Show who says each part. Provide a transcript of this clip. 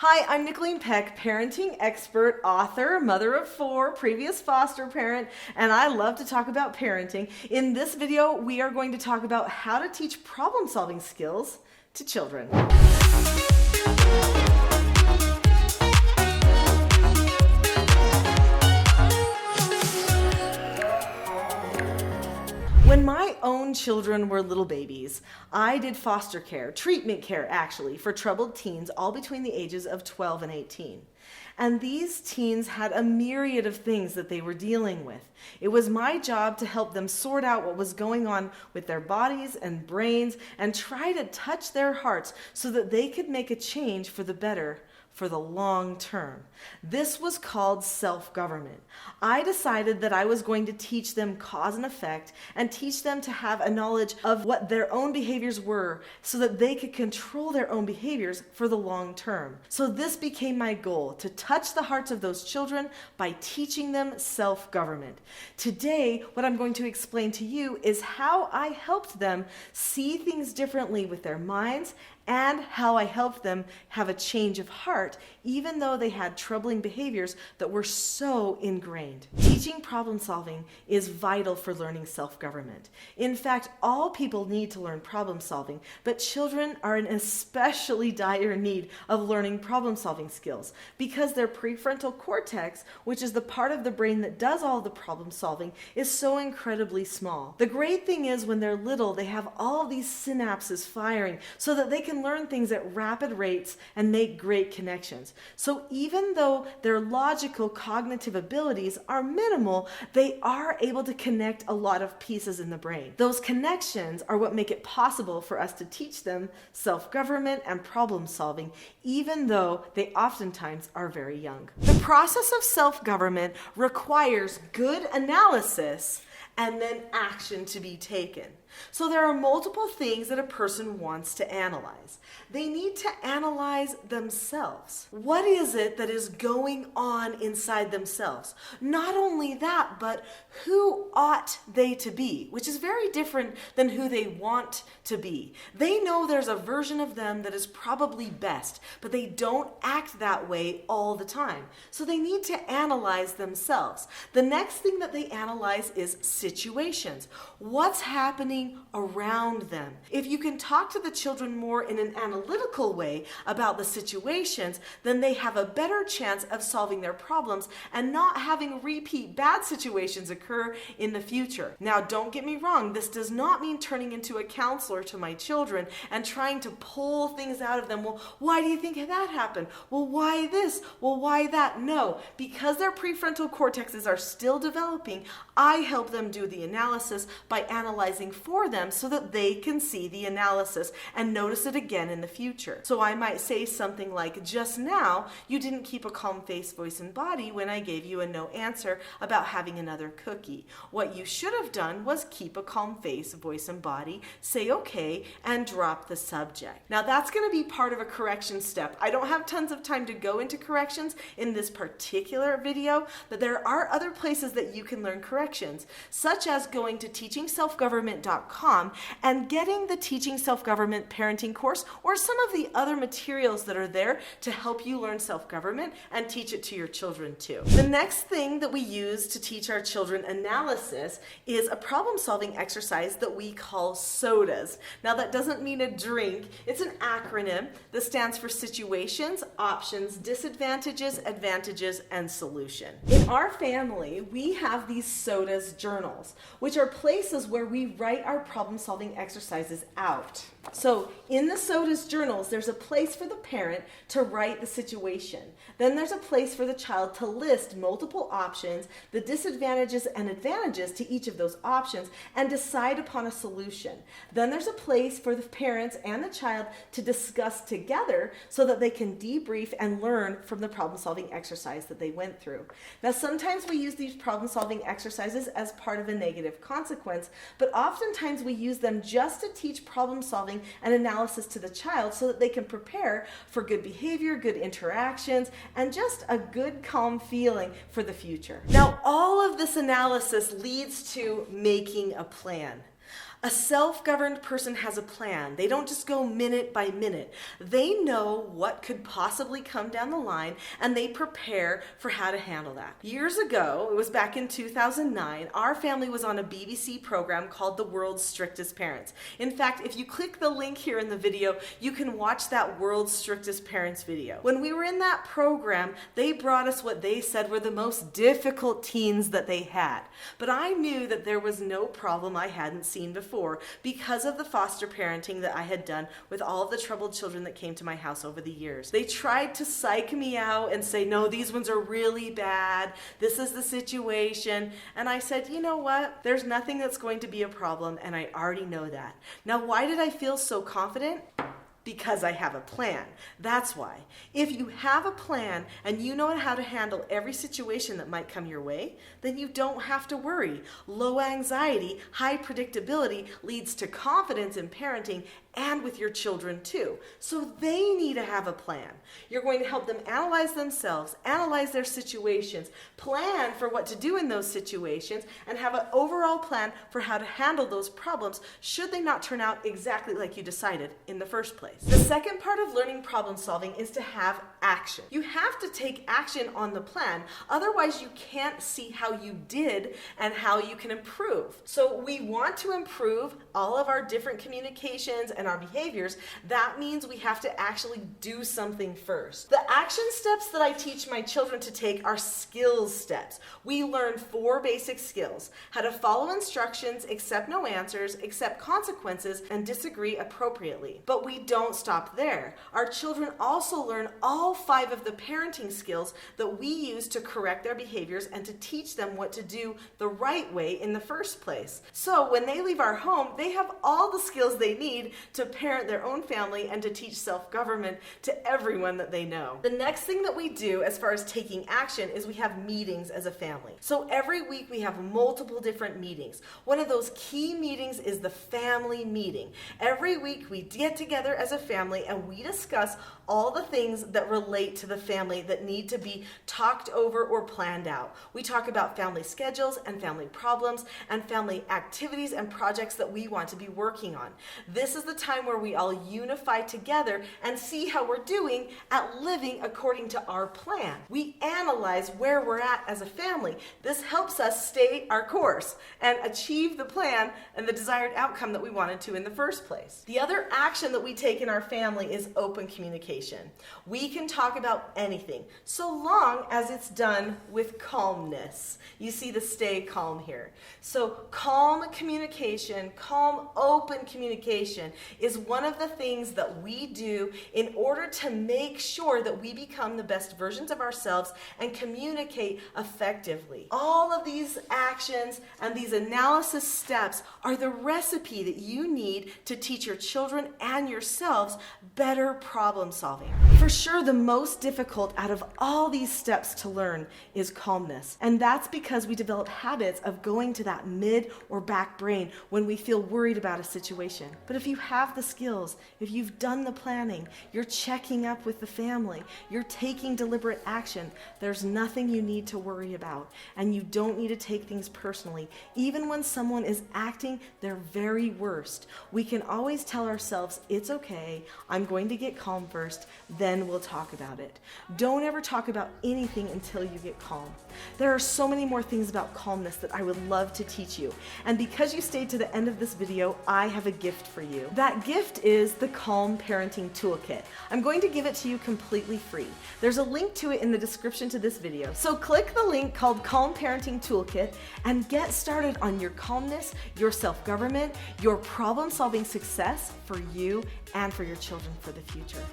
Speaker 1: Hi, I'm Nicolene Peck, parenting expert, author, mother of 4, previous foster parent, and I love to talk about parenting. In this video, we are going to talk about how to teach problem-solving skills to children. When my own children were little babies, I did foster care, treatment care actually, for troubled teens all between the ages of 12 and 18. And these teens had a myriad of things that they were dealing with. It was my job to help them sort out what was going on with their bodies and brains and try to touch their hearts so that they could make a change for the better for the long term. This was called self-government. I decided that I was going to teach them cause and effect and teach them to have a knowledge of what their own behaviors were so that they could control their own behaviors for the long term. So this became my goal, to touch the hearts of those children by teaching them self-government. Today, what I'm going to explain to you is how I helped them see things differently with their minds and how I helped them have a change of heart, even though they had troubling behaviors that were so ingrained. Teaching problem solving is vital for learning self-government. In fact, all people need to learn problem solving, but children are in especially dire need of learning problem solving skills because their prefrontal cortex, which is the part of the brain that does all the problem solving, is so incredibly small. The great thing is when they're little, they have all these synapses firing so that they can learn things at rapid rates and make great connections. So even though their logical cognitive abilities are minimal, they are able to connect a lot of pieces in the brain. Those connections are what make it possible for us to teach them self-government and problem solving, even though they oftentimes are very young. The process of self-government requires good analysis and then action to be taken. So there are multiple things that a person wants to analyze. They need to analyze themselves. What is it that is going on inside themselves? Not only that, but who ought they to be, which is very different than who they want to be. They know there's a version of them that is probably best, but they don't act that way all the time. So they need to analyze themselves. The next thing that they analyze is situations. What's happening around them? If you can talk to the children more in an analytical way about the situations, then they have a better chance of solving their problems and not having repeat bad situations occur in the future. Now, don't get me wrong, this does not mean turning into a counselor to my children and trying to pull things out of them. Well, why do you think that happened? Well, why this? Well, why that? No, because their prefrontal cortexes are still developing, I help them do the analysis by analyzing for them so that they can see the analysis and notice it again in the future. So I might say something like, just now, you didn't keep a calm face, voice, and body when I gave you a no answer about having another cookie. What you should have done was keep a calm face, voice, and body, say okay, and drop the subject. Now that's going to be part of a correction step. I don't have tons of time to go into corrections in this particular video, but there are other places that you can learn corrections, such as going to teachingselfgovernment.com and getting the Teaching Self-Government Parenting course or some of the other materials that are there to help you learn self-government and teach it to your children too. The next thing that we use to teach our children analysis is a problem-solving exercise that we call SODAs. Now that doesn't mean a drink, it's an acronym that stands for situations, options, disadvantages, advantages, and solution. In our family, we have these SODAs journals, which are places where we write our problem-solving exercises out. So in the SODAs journals, there's a place for the parent to write the situation. Then there's a place for the child to list multiple options, the disadvantages and advantages to each of those options, and decide upon a solution. Then there's a place for the parents and the child to discuss together so that they can debrief and learn from the problem-solving exercise that they went through. Now sometimes we use these problem-solving exercises as part of a negative consequence, but oftentimes we use them just to teach problem-solving and analysis to the child so that they can prepare for good behavior, good interactions, and just a good, calm feeling for the future. Now, all of this analysis leads to making a plan. A self-governed person has a plan. They don't just go minute by minute. They know what could possibly come down the line, and they prepare for how to handle that. Years ago, it was back in 2009, our family was on a BBC program called The World's Strictest Parents. In fact, if you click the link here in the video, you can watch that World's Strictest Parents video. When we were in that program, they brought us what they said were the most difficult teens that they had. But I knew that there was no problem I hadn't seen before because of the foster parenting that I had done with all of the troubled children that came to my house over the years. They tried to psych me out and say, no, these ones are really bad. This is the situation. And I said, you know what? There's nothing that's going to be a problem, and I already know that. Now, why did I feel so confident? Because I have a plan. That's why. If you have a plan and you know how to handle every situation that might come your way, then you don't have to worry. Low anxiety, high predictability leads to confidence in parenting and with your children too. So they need to have a plan. You're going to help them analyze themselves, analyze their situations, plan for what to do in those situations, and have an overall plan for how to handle those problems should they not turn out exactly like you decided in the first place. The second part of learning problem solving is to have action. You have to take action on the plan, otherwise you can't see how you did and how you can improve. So we want to improve all of our different communications and our behaviors. That means we have to actually do something first. The action steps that I teach my children to take are skills steps. We learn 4 basic skills: how to follow instructions, accept no answers, accept consequences, and disagree appropriately. But we don't stop there. Our children also learn all 5 of the parenting skills that we use to correct their behaviors and to teach them what to do the right way in the first place. So when they leave our home, they have all the skills they need to parent their own family and to teach self-government to everyone that they know. The next thing that we do as far as taking action is we have meetings as a family. So every week we have multiple different meetings. One of those key meetings is the family meeting. Every week we get together as a family and we discuss all the things that relate to the family that need to be talked over or planned out. We talk about family schedules and family problems and family activities and projects that we want to be working on. This is the time where we all unify together and see how we're doing at living according to our plan. We analyze where we're at as a family. This helps us stay our course and achieve the plan and the desired outcome that we wanted to in the first place. The other action that we take in our family is open communication. We can talk about anything so long as it's done with calmness. You see the stay calm here. So calm communication, calm open communication is one of the things that we do in order to make sure that we become the best versions of ourselves and communicate effectively. All of these actions and these analysis steps are the recipe that you need to teach your children and yourselves better problem solving. For sure, the most difficult out of all these steps to learn is calmness. And that's because we develop habits of going to that mid or back brain when we feel worried about a situation. But if you have the skills, if you've done the planning, you're checking up with the family, you're taking deliberate action, there's nothing you need to worry about. And you don't need to take things personally. Even when someone is acting their very worst, we can always tell ourselves, it's okay, I'm going to get calm first, then we'll talk about it. Don't ever talk about anything until you get calm. There are so many more things about calmness that I would love to teach you. And because you stayed to the end of this video, I have a gift for you. That gift is the Calm Parenting Toolkit. I'm going to give it to you completely free. There's a link to it in the description to this video. So click the link called Calm Parenting Toolkit and get started on your calmness, your self-government, your problem-solving success for you and for your children for the future.